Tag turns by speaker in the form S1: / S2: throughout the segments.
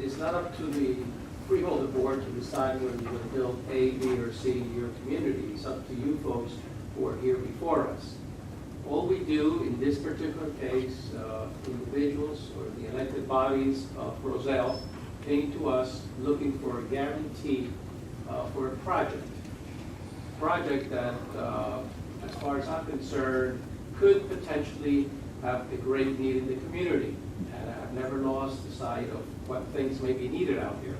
S1: it's not up to the freeholder board to decide whether you're going to build A, B, or C in your community. It's up to you folks who are here before us. All we do in this particular case, individuals or the elected bodies of Roselle came to us looking for a guarantee for a project. Project that, as far as I'm concerned, could potentially have a great need in the community. And I've never lost the sight of what things may be needed out here.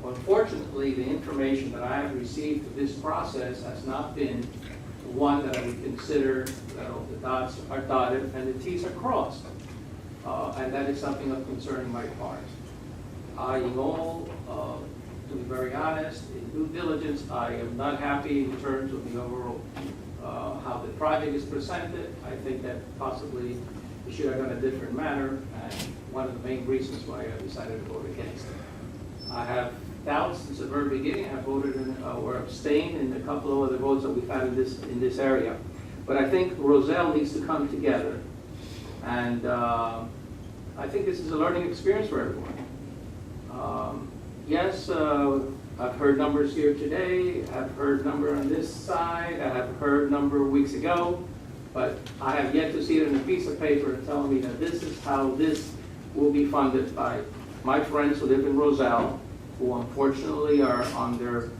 S1: Unfortunately, the information that I have received through this process has not been one that I would consider the dots are dotted and the T's are crossed. And that is something of concern in my part. In all, to be very honest, in due diligence, I am not happy in terms of the overall, how the project is presented. I think that possibly we should have done a different manner, and one of the main reasons why I decided to vote against it. I have doubts since the very beginning. I voted in, or abstained in a couple of other votes that we've had in this area. But I think Roselle needs to come together, and I think this is a learning experience for everyone. Yes, I've heard numbers here today. I've heard number on this side. I have heard number weeks ago, but I have yet to see it in a piece of paper telling me that this is how this will be funded by my friends who live in Roselle, who unfortunately are under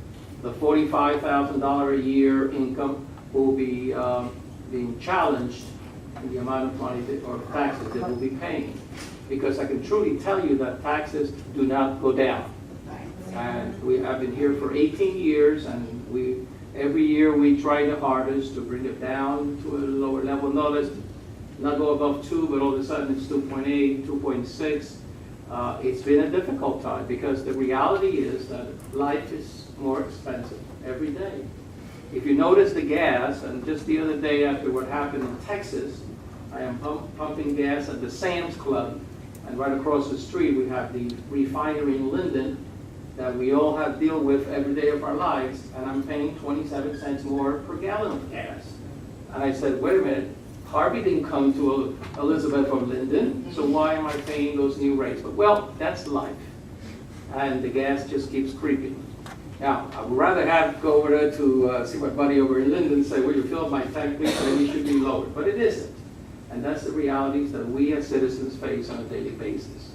S1: the $45,000 a year income, will be being challenged in the amount of money or taxes they will be paying. Because I can truly tell you that taxes do not go down. And I've been here for 18 years, and every year we try the hardest to bring it down to a lower level. No, let's not go above 2, but all of a sudden it's 2.8, 2.6. It's been a difficult time because the reality is that life is more expensive every day. If you notice the gas, and just the other day after what happened in Texas, I am pumping gas at the Sam's Club, and right across the street we have the refinery in Linden that we all have to deal with every day of our lives, and I'm paying 27 cents more per gallon of gas. And I said, wait a minute, Harvey didn't come to Elizabeth or Linden, so why am I paying those new rates? But well, that's life, and the gas just keeps creeping. Now, I would rather go over there to see my buddy over in Linden and say, well, you filled my tank, please, maybe it should be lowered, but it isn't. And that's the realities that we as citizens face on a daily basis.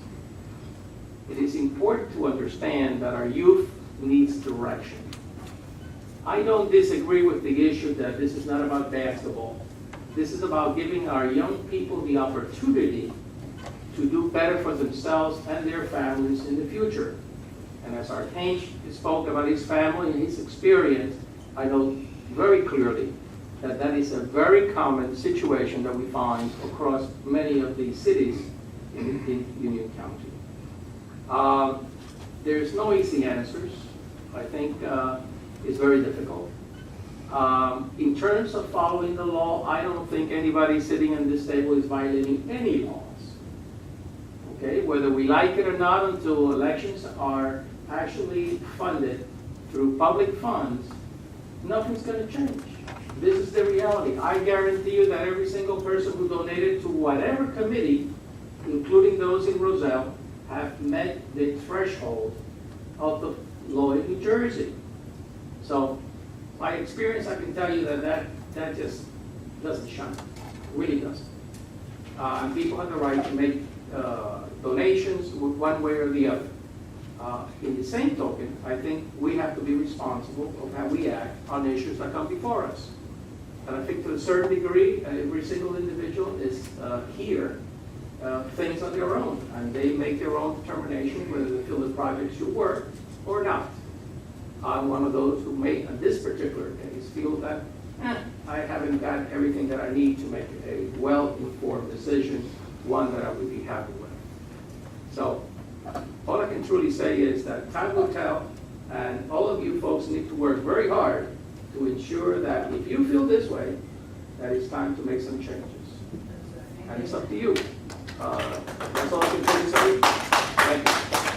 S1: It is important to understand that our youth needs direction. I don't disagree with the issue that this is not about basketball. This is about giving our young people the opportunity to do better for themselves and their families in the future. And as Archange spoke about his family and his experience, I know very clearly that that is a very common situation that we find across many of these cities in Union County. There's no easy answers. I think it's very difficult. In terms of following the law, I don't think anybody sitting at this table is violating any laws. Okay, whether we like it or not, until elections are actually funded through public funds, nothing's going to change. This is the reality. I guarantee you that every single person who donated to whatever committee, including those in Roselle, have met the threshold of the law in New Jersey. So, by experience, I can tell you that just doesn't shine. It really doesn't. And people have the right to make donations one way or the other. In the same token, I think we have to be responsible of how we act on issues that come before us. And I think to a certain degree, every single individual is here things on their own, and they make their own determination whether they feel the project should work or not. I'm one of those who may, in this particular case, feel that I haven't got everything that I need to make a well-informed decision, one that I would be happy with. So, all I can truly say is that time will tell, and all of you folks need to work very hard to ensure that if you feel this way, that it's time to make some changes. And it's up to you. That's all I can say. Thank you.